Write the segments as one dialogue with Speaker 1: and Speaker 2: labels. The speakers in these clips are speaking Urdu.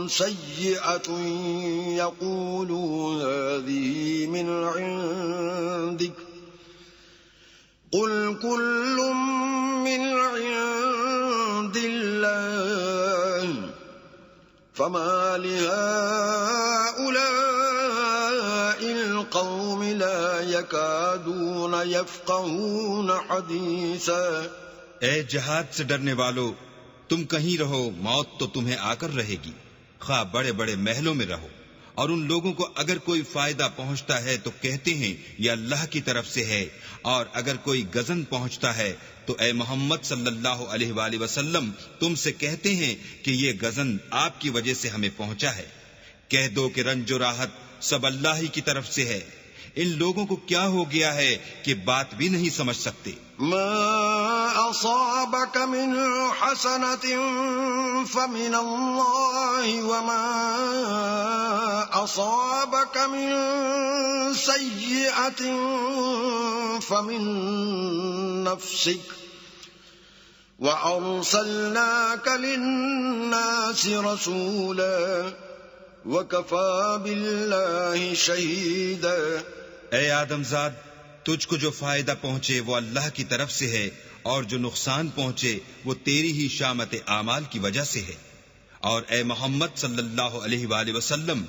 Speaker 1: سيئة يقولوا هذه من عندك قل كل من عند الله فما لهؤلاء القوم لا يكادون يفقهون حديثا۔
Speaker 2: اے جہاد سے ڈرنے والو، تم کہیں رہو، موت تو تمہیں آ کر رہے گی، خواہ بڑے بڑے محلوں میں رہو، اور ان لوگوں کو اگر کوئی فائدہ پہنچتا ہے تو کہتے ہیں یہ اللہ کی طرف سے ہے، اور اگر کوئی غضن پہنچتا ہے تو اے محمد صلی اللہ علیہ وآلہ وسلم تم سے کہتے ہیں کہ یہ غضن آپ کی وجہ سے ہمیں پہنچا ہے۔ کہہ دو کہ رنج و راحت سب اللہ ہی کی طرف سے ہے۔ ان لوگوں کو کیا ہو گیا ہے کہ بات بھی نہیں سمجھ سکتے۔
Speaker 1: ما أصابك من حسنة فمن الله وما أصابك من سيئة فمن نفسك وأرسلناك للناس رسولا وكفى بالله شهيدا۔
Speaker 2: اے آدم زاد، تجھ کو جو فائدہ پہنچے وہ اللہ کی طرف سے ہے، اور جو نقصان پہنچے وہ تیری ہی شامت اعمال کی وجہ سے ہے۔ اور اے محمد صلی اللہ علیہ وآلہ وسلم،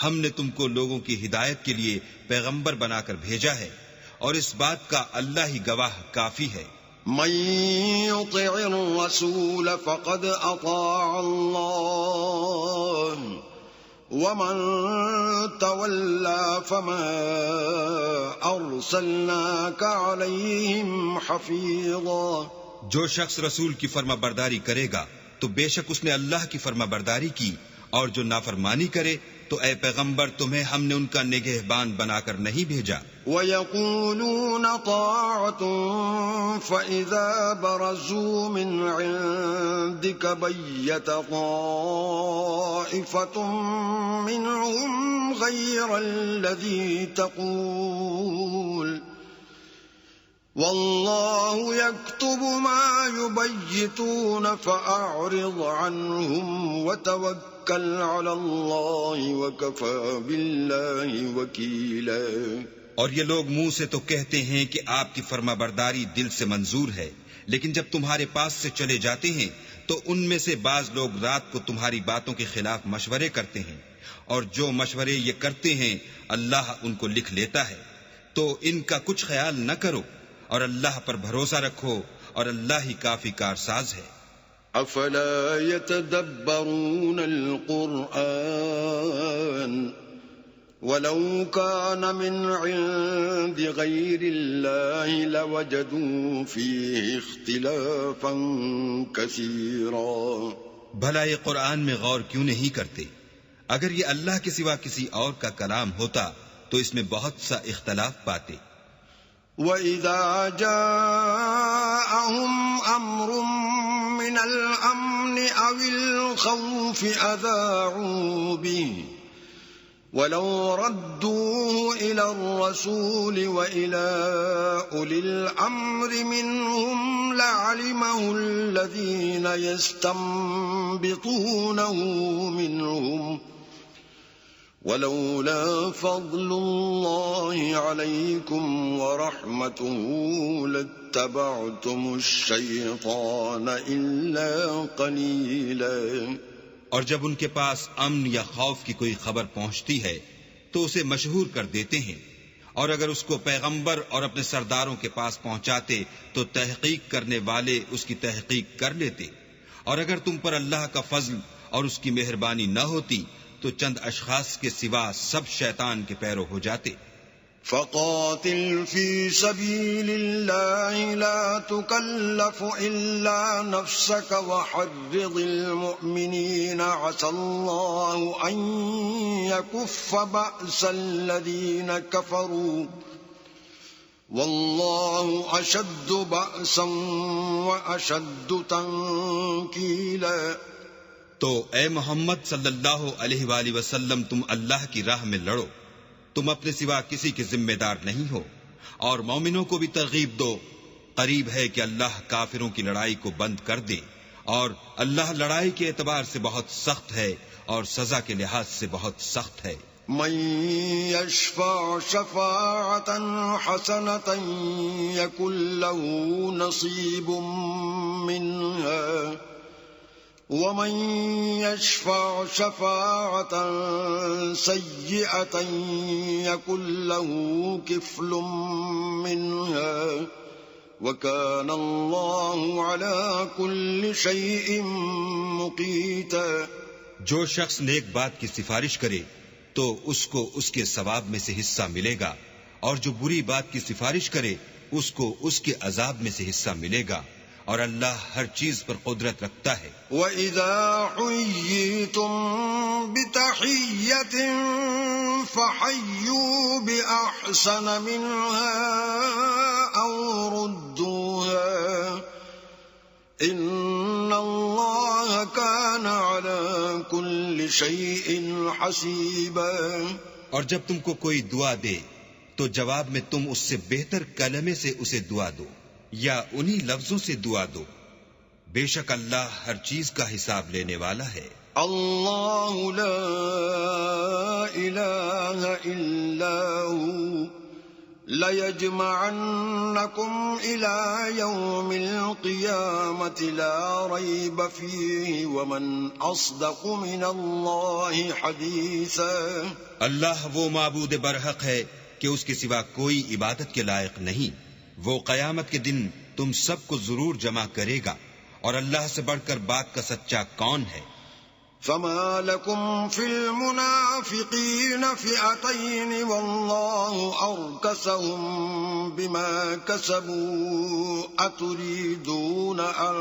Speaker 2: ہم نے تم کو لوگوں کی ہدایت کے لیے پیغمبر بنا کر بھیجا ہے، اور اس بات کا اللہ ہی گواہ کافی ہے۔
Speaker 1: من يطع الرسول فقد اطاع الله ومن تولى فما ارسلناك عليهم حفيظا۔
Speaker 2: جو شخص رسول کی فرما برداری کرے گا تو بے شک اس نے اللہ کی فرما برداری کی، اور جو نافرمانی کرے تو اے پیغمبر تمہیں ہم نے ان کا نگہبان بنا کر نہیں بھیجا۔
Speaker 1: وَيَقُولُونَ طَاعَةٌ فَإِذَا بَرَزُوا مِنْ عِنْدِكَ بَيَّتَ طَائِفَةٌ مِّنْهُمْ غَيْرَ الَّذِي تَقُولُ وَاللَّهُ يَكْتُبُ مَا يُبَيِّتُونَ فَأَعْرِضْ عَنْهُمْ وَتَوَكَّلْ عَلَى اللَّهِ وَكَفَى بِاللَّهِ وَكِيلًا۔
Speaker 2: اور یہ لوگ منہ سے تو کہتے ہیں کہ آپ کی فرما برداری دل سے منظور ہے، لیکن جب تمہارے پاس سے چلے جاتے ہیں تو ان میں سے بعض لوگ رات کو تمہاری باتوں کے خلاف مشورے کرتے ہیں، اور جو مشورے یہ کرتے ہیں اللہ ان کو لکھ لیتا ہے۔ تو ان کا کچھ خیال نہ کرو، اور اللہ پر بھروسہ رکھو، اور اللہ ہی کافی کارساز ہے۔
Speaker 1: افلا يتدبرون القرآن ولو كان من عند غير الله لوجدوا فيه اختلافا كثيرا۔
Speaker 2: بھلا یہ قرآن میں غور کیوں نہیں کرتے؟ اگر یہ اللہ کے سوا کسی اور کا کلام ہوتا تو اس میں بہت سا اختلاف پاتے۔
Speaker 1: وَإِذَا جَاءَهُمْ أَمْرٌ مِّنَ الْأَمْنِ أَوِ الْخَوْفِ أَذَاعُوا بِهِ وَلَوْ رَدُّوهُ إِلَى الرَّسُولِ وَإِلَى أُولِي الْأَمْرِ مِنْهُمْ لَعَلِمَهُ الَّذِينَ يَسْتَنبِطُونَهُ مِنْهُمْ وَلَوْلَا فَضْلُ اللَّهِ عَلَيْكُمْ وَرَحْمَتُهُ لَاتَّبَعْتُمُ الشَّيْطَانَ إِلَّا قَلِيلًا۔
Speaker 2: اور جب ان کے پاس امن یا خوف کی کوئی خبر پہنچتی ہے تو اسے مشہور کر دیتے ہیں، اور اگر اس کو پیغمبر اور اپنے سرداروں کے پاس پہنچاتے تو تحقیق کرنے والے اس کی تحقیق کر لیتے، اور اگر تم پر اللہ کا فضل اور اس کی مہربانی نہ ہوتی تو چند اشخاص کے سوا سب شیطان کے پیرو ہو جاتے۔
Speaker 1: فقاتل في سبيل الله لا تكلف إلا نفسك وحرض المؤمنين عسى الله أن يكف بأس الذين كفروا والله أشد بأسا وأشد تنكيلا۔
Speaker 2: تو اے محمد صلی اللہ علیہ وآلہ وسلم تم اللہ کی راہ میں لڑو، تم اپنے سوا کسی کے ذمہ دار نہیں ہو، اور مومنوں کو بھی ترغیب دو، قریب ہے کہ اللہ کافروں کی لڑائی کو بند کر دے، اور اللہ لڑائی کے اعتبار سے بہت سخت ہے اور سزا کے لحاظ سے بہت سخت ہے.
Speaker 1: من يشفع شفاعة حسنة يكن له نصيب منها ومن يشفع شفاعة سيئة يكن له كفل منها وكان الله على كل شيء مقيتا.
Speaker 2: جو شخص نیک بات کی سفارش کرے تو اس کو اس کے ثواب میں سے حصہ ملے گا، اور جو بری بات کی سفارش کرے اس کو اس کے عذاب میں سے حصہ ملے گا، اور اللہ ہر چیز پر قدرت رکھتا ہے.
Speaker 1: وَإِذَا حُيِّيتُم بِتَحِيَّةٍ فَحَيُّوا بِأَحْسَنَ مِنْهَا أَوْ رُدُّوهَا إِنَّ اللَّهَ كَانَ عَلَى كُلِّ شَيْءٍ حَسِيبًا.
Speaker 2: اور جب تم کو کوئی دعا دے تو جواب میں تم اس سے بہتر کلمے سے اسے دعا دو یا انہی لفظوں سے دعا دو. بے شک اللہ ہر چیز کا حساب لینے والا ہے.
Speaker 1: اللہ لا الہ الا هو لَيَجْمَعَنَّكُمْ إِلَى يَوْمِ الْقِيَامَةِ لَا رَيْبَ فِيهِ وَمَنْ أَصْدَقُ مِنَ اللَّهِ حَدِيثًا.
Speaker 2: اللہ وہ معبود برحق ہے کہ اس کے سوا کوئی عبادت کے لائق نہیں. وہ قیامت کے دن تم سب کو ضرور جمع کرے گا، اور اللہ سے بڑھ کر بات کا سچا کون ہے؟
Speaker 1: فما لكم في المنافقين فئتين والله أركسهم بما كسبوا أتريدون أن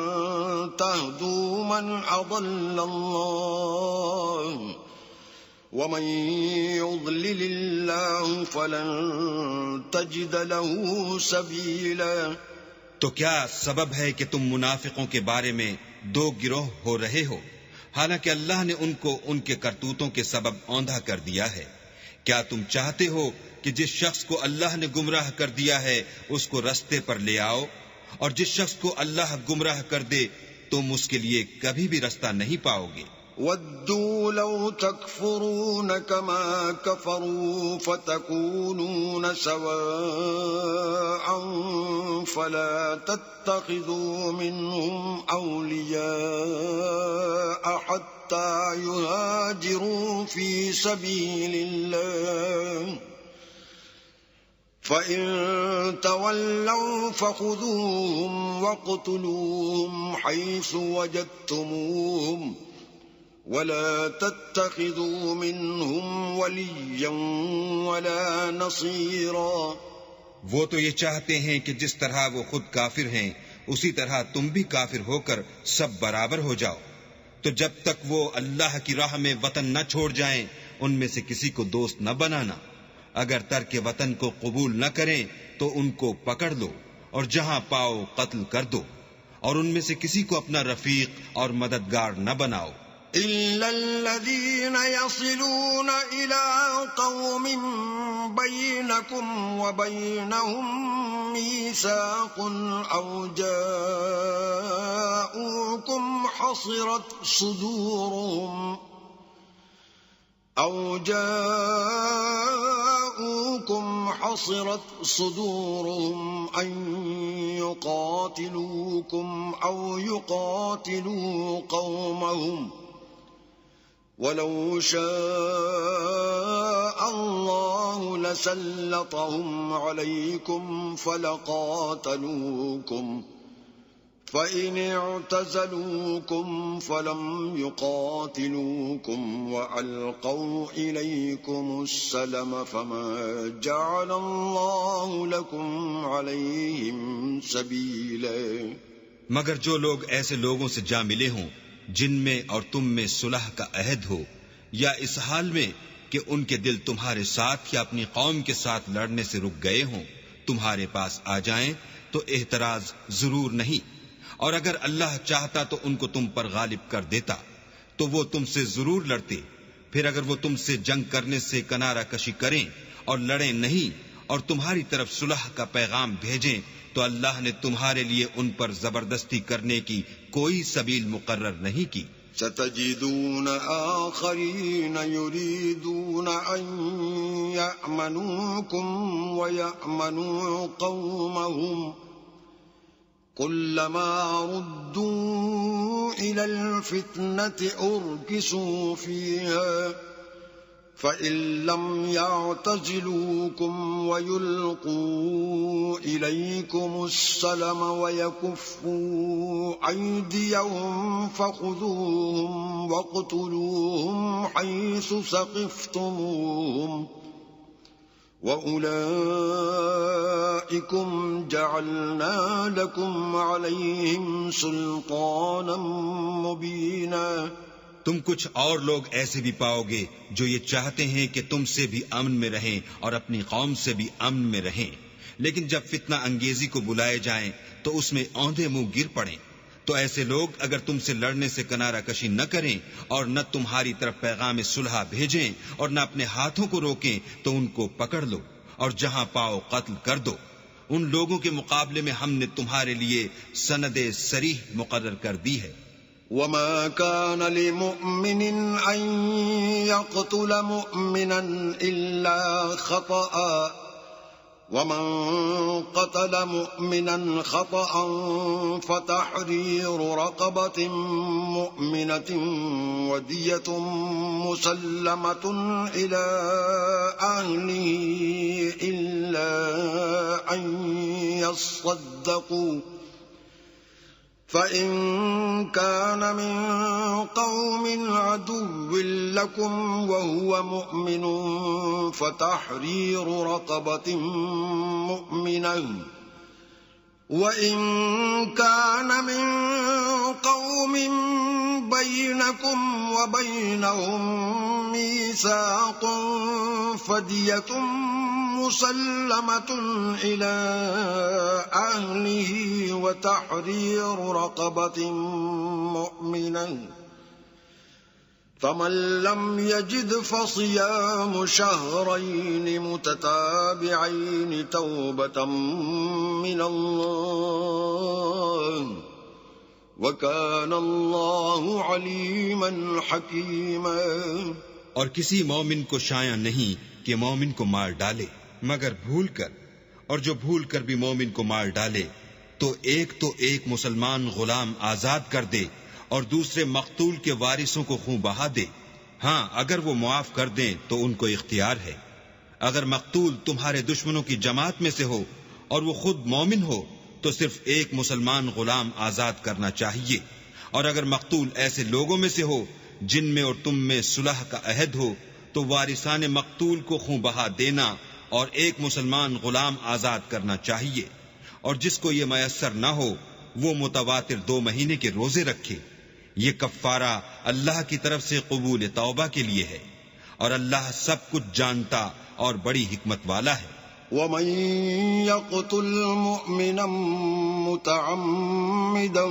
Speaker 1: تهدوا من أضل الله ومن يضلل الله فلن تجد له سبيلا.
Speaker 2: تو کیا سبب ہے کہ تم منافقوں کے بارے میں دو گروہ ہو رہے ہو، حالانکہ اللہ نے ان کو ان کے کرتوتوں کے سبب اوندھا کر دیا ہے؟ کیا تم چاہتے ہو کہ جس شخص کو اللہ نے گمراہ کر دیا ہے اس کو رستے پر لے آؤ، اور جس شخص کو اللہ گمراہ کر دے تم اس کے لیے کبھی بھی رستہ نہیں پاؤ گے.
Speaker 1: وَدُّوا لَوْ تَكْفُرُونَ كَمَا كَفَرُوا فَتَكُونُونَ سَوَاءً فَلَا تَتَّخِذُوا مِنْهُمْ أَوْلِيَاءَ حَتَّى يُهَاجِرُوا فِي سَبِيلِ اللَّهِ فَإِن تَوَلَّوْا فَخُذُوهُمْ وَاقْتُلُوهُمْ حَيْثُ وَجَدتُّمُوهُمْ وَلَا تَتَّخِذُوا مِنْهُمْ وَلِيًّا وَلَا نَصِيرًا.
Speaker 2: وہ تو یہ چاہتے ہیں کہ جس طرح وہ خود کافر ہیں اسی طرح تم بھی کافر ہو کر سب برابر ہو جاؤ. تو جب تک وہ اللہ کی راہ میں وطن نہ چھوڑ جائیں ان میں سے کسی کو دوست نہ بنانا. اگر ترک وطن کو قبول نہ کریں تو ان کو پکڑ لو اور جہاں پاؤ قتل کر دو، اور ان میں سے کسی کو اپنا رفیق اور مددگار نہ بناؤ.
Speaker 1: إِلَّا الَّذِينَ يَصِلُونَ إِلَىٰ قَوْمٍ بَيْنَكُمْ وَبَيْنَهُم مِّيثَاقٌ أَوْ جَاءُوكُمْ حَصِرَتْ صُدُورُهُمْ أَن يُقَاتِلُوكُمْ أَوْ يُقَاتِلُوا قَوْمَهُمْ وَلَوْ شَاءَ اللَّهُ لَسَلَّطَهُمْ عَلَيْكُمْ فَلَقَاتَلُوكُمْ فَإِنِ اعْتَزَلُوكُمْ فَلَمْ يُقَاتِلُوكُمْ وَأَلْقَوْا إِلَيْكُمُ السَّلَمَ فَمَا جَعَلَ اللَّهُ لَكُمْ عَلَيْهِمْ سَبِيلًا.
Speaker 2: مگر جو لوگ ایسے لوگوں سے جا ملے ہوں جن میں اور تم میں صلح کا عہد ہو، یا اس حال میں کہ ان کے دل تمہارے ساتھ یا اپنی قوم کے ساتھ لڑنے سے رک گئے ہوں، تمہارے پاس آ جائیں تو احتراز ضرور نہیں. اور اگر اللہ چاہتا تو ان کو تم پر غالب کر دیتا تو وہ تم سے ضرور لڑتے. پھر اگر وہ تم سے جنگ کرنے سے کنارہ کشی کریں اور لڑیں نہیں اور تمہاری طرف صلح کا پیغام بھیجیں تو اللہ نے تمہارے لیے ان پر زبردستی کرنے کی کوئی سبیل مقرر نہیں کی۔
Speaker 1: ستجدون آخرين يريدون أن يأمنوكم ويأمنوا قومهم كلما ردوا إلى الفتنة أركسوا فيها فإن لم يعتزلوكم ويلقوا إليكم السلم ويكفوا أيديهم فخذوهم واقتلوهم حيث ثقفتموهم وأولئكم جعلنا لكم عليهم سلطانا مبينا۔
Speaker 2: تم کچھ اور لوگ ایسے بھی پاؤ گے جو یہ چاہتے ہیں کہ تم سے بھی امن میں رہیں اور اپنی قوم سے بھی امن میں رہیں، لیکن جب فتنہ انگیزی کو بلائے جائیں تو اس میں اوندھے منہ گر پڑیں۔ تو ایسے لوگ اگر تم سے لڑنے سے کنارہ کشی نہ کریں اور نہ تمہاری طرف پیغام صلح بھیجیں اور نہ اپنے ہاتھوں کو روکیں تو ان کو پکڑ لو اور جہاں پاؤ قتل کر دو۔ ان لوگوں کے مقابلے میں ہم نے تمہارے لیے سند صریح مقرر کر دی ہے۔
Speaker 1: وما كان لمؤمن أن يقتل مؤمنا إلا خطأ ومن قتل مؤمنا خطأ فتحرير رقبة مؤمنة ودية مسلمة إلى أهله إلا أن يصدقوا فإن كان من قوم عدو لكم وهو مؤمن فتحرير رقبة مؤمنة وإن كان من قوم بينكم وبينهم ميثاق فدية مسلمة إلى أهله وتحرير رقبة مؤمنة فمن لم يجد فصيام شهرين متتابعين توبة من الله وكان الله عليما حكيما۔
Speaker 2: اور کسی مومن کو شایع نہیں کہ مومن کو مار ڈالے مگر بھول کر، اور جو بھول کر بھی مومن کو مار ڈالے تو ایک مسلمان غلام آزاد کر دے اور دوسرے مقتول کے وارثوں کو خون بہا دے۔ ہاں اگر وہ معاف کر دیں تو ان کو اختیار ہے۔ اگر مقتول تمہارے دشمنوں کی جماعت میں سے ہو اور وہ خود مومن ہو تو صرف ایک مسلمان غلام آزاد کرنا چاہیے، اور اگر مقتول ایسے لوگوں میں سے ہو جن میں اور تم میں صلح کا عہد ہو تو وارثان مقتول کو خون بہا دینا اور ایک مسلمان غلام آزاد کرنا چاہیے، اور جس کو یہ میسر نہ ہو وہ متواتر 2 مہینے کے روزے رکھے۔ یہ کفارہ اللہ کی طرف سے قبول توبہ کے لیے ہے، اور اللہ سب کچھ جانتا اور بڑی حکمت والا ہے۔
Speaker 1: ومن يقتل مؤمنا متعمدا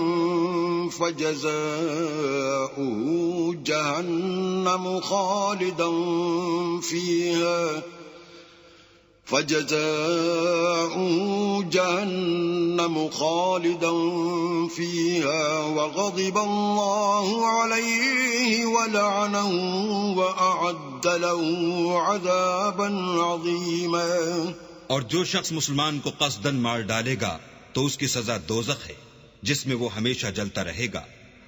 Speaker 1: فجزاؤه جهنم خالدا فيها وغضب الله عليه ولعنه وأعد له عذابا عظيما۔
Speaker 2: اور جو شخص مسلمان کو قصدن مار ڈالے گا تو اس کی سزا دوزخ ہے جس میں وہ ہمیشہ جلتا رہے گا،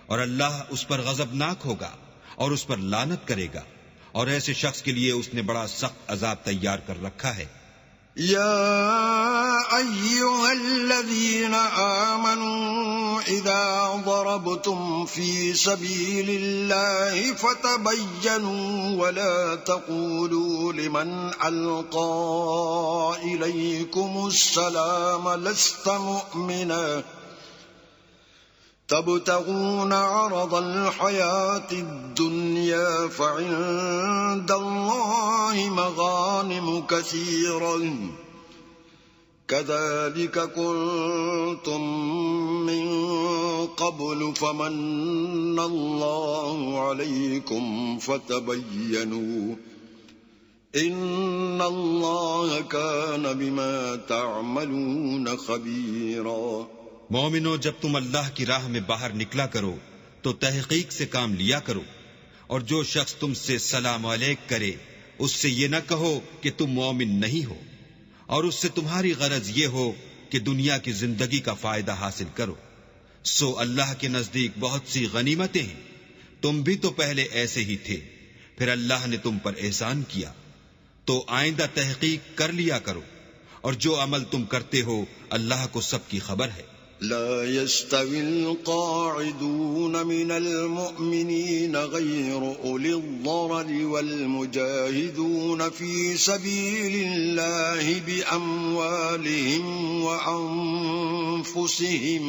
Speaker 2: اور اللہ اس پر غضبناک ہوگا اور اس پر لعنت کرے گا، اور ایسے شخص کے لیے اس نے بڑا سخت عذاب تیار کر رکھا ہے۔
Speaker 1: يا أيها الذين آمنوا إذا ضربتم في سبيل الله فتبينوا ولا تقولوا لمن ألقى إليكم السلام لست مؤمنا تبتغون عرض الحياة الدنيا فعند الله مغانم كثيرة كذلك كنتم من قبل فمن الله عليكم فتبينوا إن الله كان بما تعملون خبيرا.
Speaker 2: مومنو، جب تم اللہ کی راہ میں باہر نکلا کرو تو تحقیق سے کام لیا کرو، اور جو شخص تم سے سلام علیک کرے اس سے یہ نہ کہو کہ تم مومن نہیں ہو، اور اس سے تمہاری غرض یہ ہو کہ دنیا کی زندگی کا فائدہ حاصل کرو. سو اللہ کے نزدیک بہت سی غنیمتیں ہیں، تم بھی تو پہلے ایسے ہی تھے، پھر اللہ نے تم پر احسان کیا، تو آئندہ تحقیق کر لیا کرو، اور جو عمل تم کرتے ہو اللہ کو سب کی خبر ہے.
Speaker 1: لا يستوي القاعدون من المؤمنين غير أولي الضرر والمجاهدون في سبيل الله بأموالهم وأنفسهم.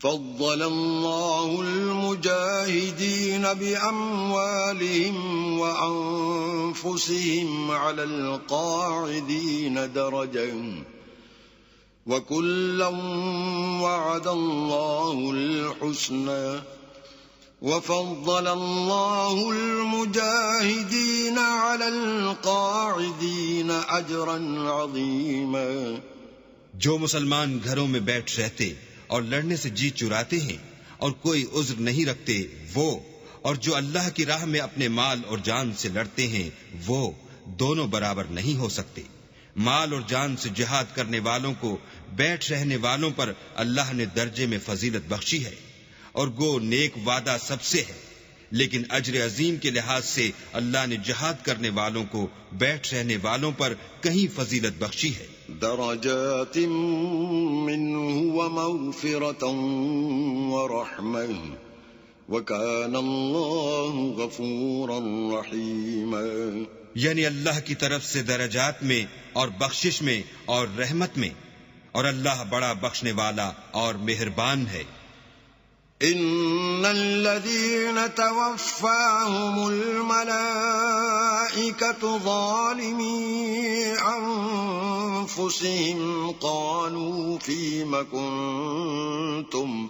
Speaker 1: فضل الله المجاهدين بأموالهم وأنفسهم على القاعدين درجة، وَكُلًّا وَعَدَ اللَّهُ الْحُسْنَى، وَفَضَّلَ اللَّهُ الْمُجَاهِدِينَ عَلَى الْقَاعِدِينَ أَجْرًا عَظِيمًا.
Speaker 2: جو مسلمان گھروں میں بیٹھ رہتے اور لڑنے سے جی چراتے ہیں اور کوئی عذر نہیں رکھتے وہ، اور جو اللہ کی راہ میں اپنے مال اور جان سے لڑتے ہیں وہ دونوں برابر نہیں ہو سکتے. مال اور جان سے جہاد کرنے والوں کو بیٹھ رہنے والوں پر اللہ نے درجے میں فضیلت بخشی ہے، اور گو نیک وعدہ سب سے ہے، لیکن اجر عظیم کے لحاظ سے اللہ نے جہاد کرنے والوں کو بیٹھ رہنے والوں پر کہیں فضیلت بخشی ہے.
Speaker 1: درجات منه ومغفرة ورحمة وكان الله غفورا رحيما.
Speaker 2: یعنی اللہ کی طرف سے درجات میں اور بخشش میں اور رحمت میں، اور اللہ بڑا بخشنے والا اور مہربان ہے.
Speaker 1: ان الذين توفاهم الملائكة ظالمي انفسهم قالوا فيم كنتم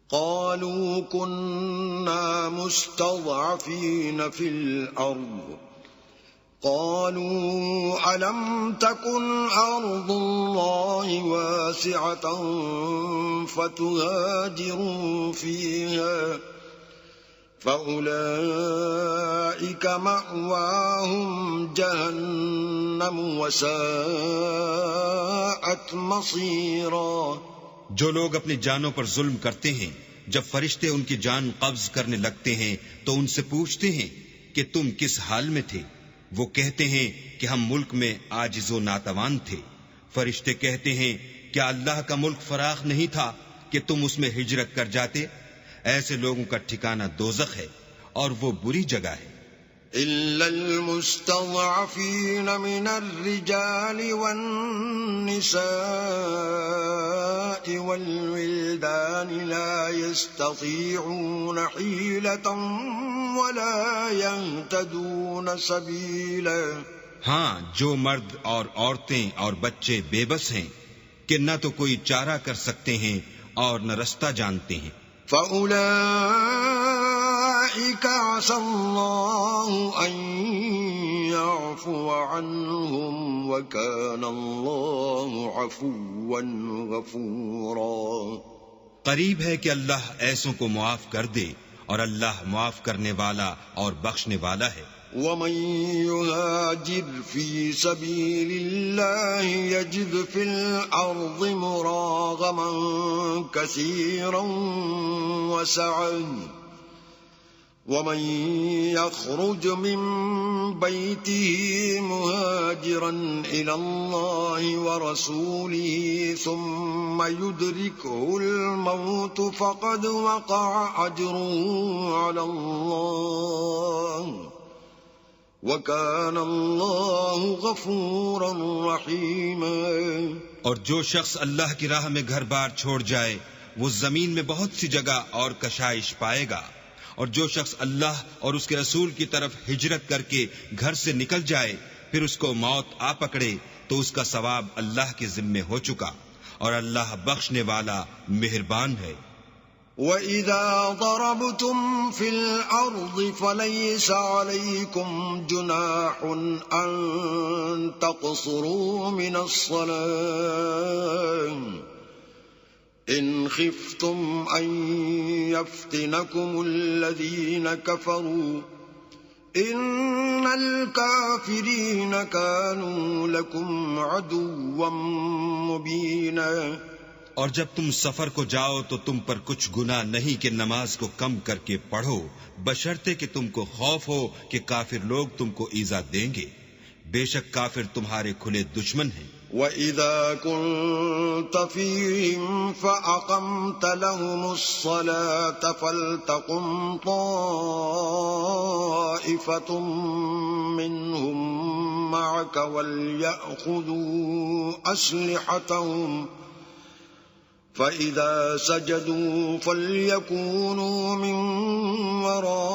Speaker 1: قالوا كنا مستضعفين في الأرض قالوا ألم تكن أرض الله واسعة فتهاجروا فيها فأولئك مأواهم جهنم وساءت مصيرا.
Speaker 2: جو لوگ اپنی جانوں پر ظلم کرتے ہیں جب فرشتے ان کی جان قبض کرنے لگتے ہیں تو ان سے پوچھتے ہیں کہ تم کس حال میں تھے؟ وہ کہتے ہیں کہ ہم ملک میں عاجز و ناتوان تھے. فرشتے کہتے ہیں کیا اللہ کا ملک فراخ نہیں تھا کہ تم اس میں ہجرت کر جاتے؟ ایسے لوگوں کا ٹھکانہ دوزخ ہے اور وہ بری جگہ ہے.
Speaker 1: إلا المستضعفين من الرجال والنساء والولدان لا يستطيعون حيلة ولا يهتدون سبيلا.
Speaker 2: ہاں، جو مرد اور عورتیں اور بچے بے بس ہیں کہ نہ تو کوئی چارہ کر سکتے ہیں اور نہ رستہ جانتے ہیں.
Speaker 1: فَأُولَئِكَ عَسَى اللَّهُ أَن يَعْفُوَ عَنْهُمْ وَكَانَ اللَّهُ عَفُوًّا غَفُورًا.
Speaker 2: قریب ہے کہ اللہ ایسوں کو معاف کر دے، اور اللہ معاف کرنے والا اور بخشنے والا ہے.
Speaker 1: وَمَن يُهَاجِرْ فِي سَبِيلِ اللَّهِ يَجِدْ فِي الْأَرْضِ مُرَاغَمًا كَثِيرًا وَسَعًا وَمَن يَخْرُجْ مِن بَيْتِهِ مُهَاجِرًا إِلَى اللَّهِ وَرَسُولِهِ ثُمَّ يُدْرِكْهُ الْمَوْتُ فَقَدْ وَقَعَ أَجْرُهُ عَلَى اللَّهِ وَكَانَ اللَّهُ غَفُورًا رَحِيمًا.
Speaker 2: اور جو شخص اللہ کی راہ میں گھر بار چھوڑ جائے وہ زمین میں بہت سی جگہ اور کشائش پائے گا، اور جو شخص اللہ اور اس کے رسول کی طرف ہجرت کر کے گھر سے نکل جائے پھر اس کو موت آ پکڑے تو اس کا ثواب اللہ کے ذمے ہو چکا، اور اللہ بخشنے والا مہربان ہے.
Speaker 1: وَإِذَا ضَرَبْتُمْ فِي الْأَرْضِ فَلَيْسَ عَلَيْكُمْ جُنَاحٌ أَن تَقْصُرُوا مِنَ الصَّلَاةِ إِنْ خِفْتُمْ أَن يَفْتِنَكُمُ الَّذِينَ كَفَرُوا إِنَّ الْكَافِرِينَ كَانُوا لَكُمْ عَدُوًّا مُبِينًا۔
Speaker 2: اور جب تم سفر کو جاؤ تو تم پر کچھ گناہ نہیں کہ نماز کو کم کر کے پڑھو، بشرطے کہ تم کو خوف ہو کہ کافر لوگ تم کو ایذا دیں گے، بے شک کافر تمہارے کھلے دشمن ہیں۔
Speaker 1: وَإِذَا كُنْتَ فِيهِمْ فَأَقَمْتَ لَهُمُ الصَّلَاةَ فَلْتَقُمْ طَائِفَةٌ مِّنْهُمْ مَعَكَ وَلْيَأْخُذُوا أَسْلِحَتَهُمْ فَإِذَا سَجَدُوا فَلْيَكُونُوا مِنْ وَرَائِكُمْ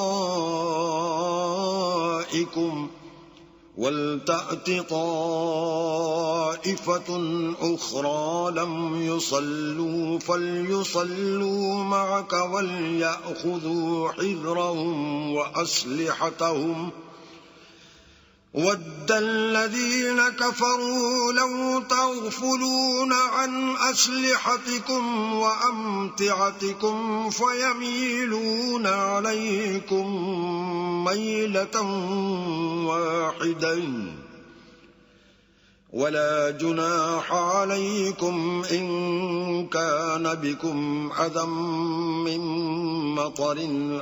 Speaker 1: وَلْتَأْتِ طَائِفَةٌ أُخْرَى لَمْ يُصَلُّوا فَلْيُصَلُّوا مَعَكَ وَلْيَأْخُذُوا حِذْرَهُمْ وَأَسْلِحَتَهُمْ وَدَّ الَّذِينَ كَفَرُوا لَوْ تَغْفُلُونَ عَنْ أَسْلِحَتِكُمْ وَأَمْتِعَتِكُمْ فَيَمِيلُونَ عَلَيْكُمْ مَيْلَةً وَاحِدَةً وَلَا جُنَاحَ عَلَيْكُمْ إِن كَانَ بِكُمْ أَذًى مِّن مَّطَرٍ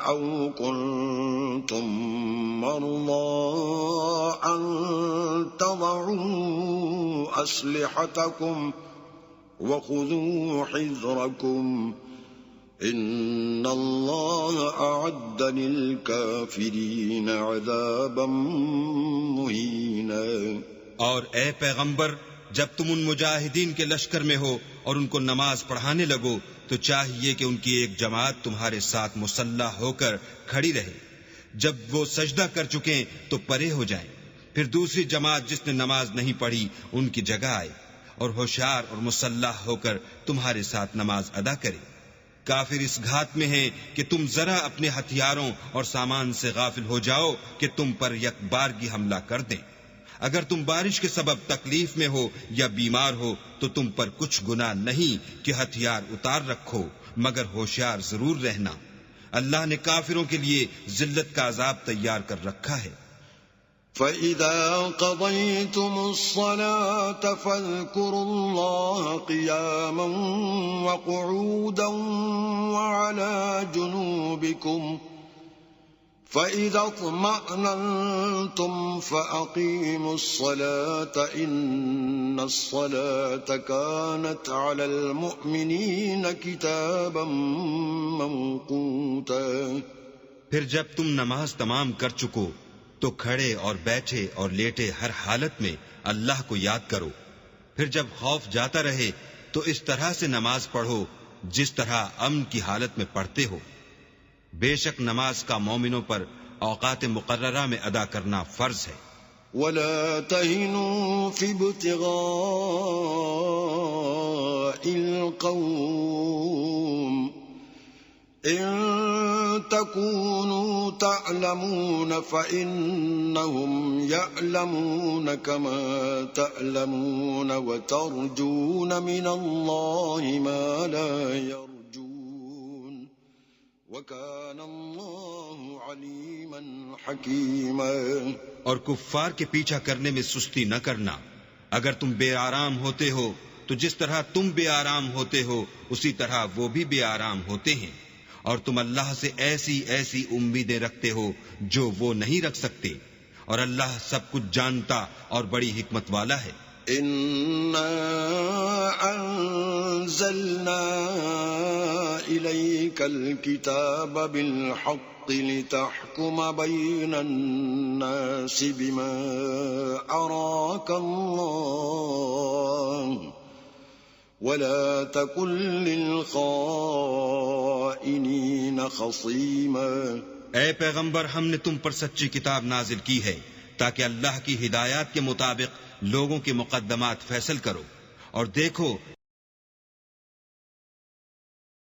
Speaker 1: أَوْ كُنتُم مَّرْضَىٰ أَن تَضَعُوا أَسْلِحَتَكُمْ وَخُذُوا حِذْرَكُمْ إِنَّ اللَّهَ أَعَدَّ لِلْكَافِرِينَ عَذَابًا مُّهِينًا۔
Speaker 2: اور اے پیغمبر، جب تم ان مجاہدین کے لشکر میں ہو اور ان کو نماز پڑھانے لگو تو چاہیے کہ ان کی ایک جماعت تمہارے ساتھ مسلح ہو کر کھڑی رہے، جب وہ سجدہ کر چکیں تو پرے ہو جائیں، پھر دوسری جماعت جس نے نماز نہیں پڑھی ان کی جگہ آئے اور ہوشیار اور مسلح ہو کر تمہارے ساتھ نماز ادا کرے۔ کافر اس گھات میں ہیں کہ تم ذرا اپنے ہتھیاروں اور سامان سے غافل ہو جاؤ کہ تم پر یک بارگی حملہ کر دیں۔ اگر تم بارش کے سبب تکلیف میں ہو یا بیمار ہو تو تم پر کچھ گناہ نہیں کہ ہتھیار اتار رکھو، مگر ہوشیار ضرور رہنا، اللہ نے کافروں کے لیے ذلت کا عذاب تیار کر رکھا ہے۔
Speaker 1: فَإِذَا قَضَيْتُمُ الصَّلَاةَ فَاذْكُرُوا اللَّهَ قِيَامًا وَقُعُودًا وَعَلَى جُنُوبِكُمْ فَإِذَا اطْمَأْنَنْتُمْ فَأَقِيمُوا الصَّلَاةَ إِنَّ الصَّلَاةَ كَانَتْ عَلَى الْمُؤْمِنِينَ كِتَابًا مَّوْقُوتًا۔
Speaker 2: پھر جب تم نماز تمام کر چکو تو کھڑے اور بیٹھے اور لیٹے ہر حالت میں اللہ کو یاد کرو، پھر جب خوف جاتا رہے تو اس طرح سے نماز پڑھو جس طرح امن کی حالت میں پڑھتے ہو۔ بے شک نماز کا مومنوں پر اوقات مقررہ میں ادا کرنا فرض ہے۔
Speaker 1: وَلَا تَهِنُوا فِي ابْتِغَاءِ الْقَوْمِ إِن تَكُونُوا تَعْلَمُونَ فَإِنَّهُمْ يَعْلَمُونَ كَمَا تَعْلَمُونَ وَتَرْجُونَ مِنَ اللَّهِ مَا لَا يَرْجُونَ وَكَانَ اللَّهُ عَلِيمًا حَكِيمًا۔
Speaker 2: اور کفار کے پیچھا کرنے میں سستی نہ کرنا، اگر تم بے آرام ہوتے ہو تو جس طرح تم بے آرام ہوتے ہو اسی طرح وہ بھی بے آرام ہوتے ہیں، اور تم اللہ سے ایسی ایسی امیدیں رکھتے ہو جو وہ نہیں رکھ سکتے، اور اللہ سب کچھ جانتا اور بڑی حکمت والا ہے۔
Speaker 1: إِنَّا أَنزَلْنَا إِلَيْكَ الْكِتَابَ بِالْحَقِّ لِتَحْكُمَ بَيْنَ النَّاسِ بِمَا أَرَاكَ اللَّهُ وَلَا تَكُن لِّلْخَائِنِينَ خَصِيمًا۔
Speaker 2: اے پیغمبر، ہم نے تم پر سچی کتاب نازل کی ہے تاکہ اللہ کی ہدایات کے مطابق لوگوں کے مقدمات فیصل کرو، اور دیکھو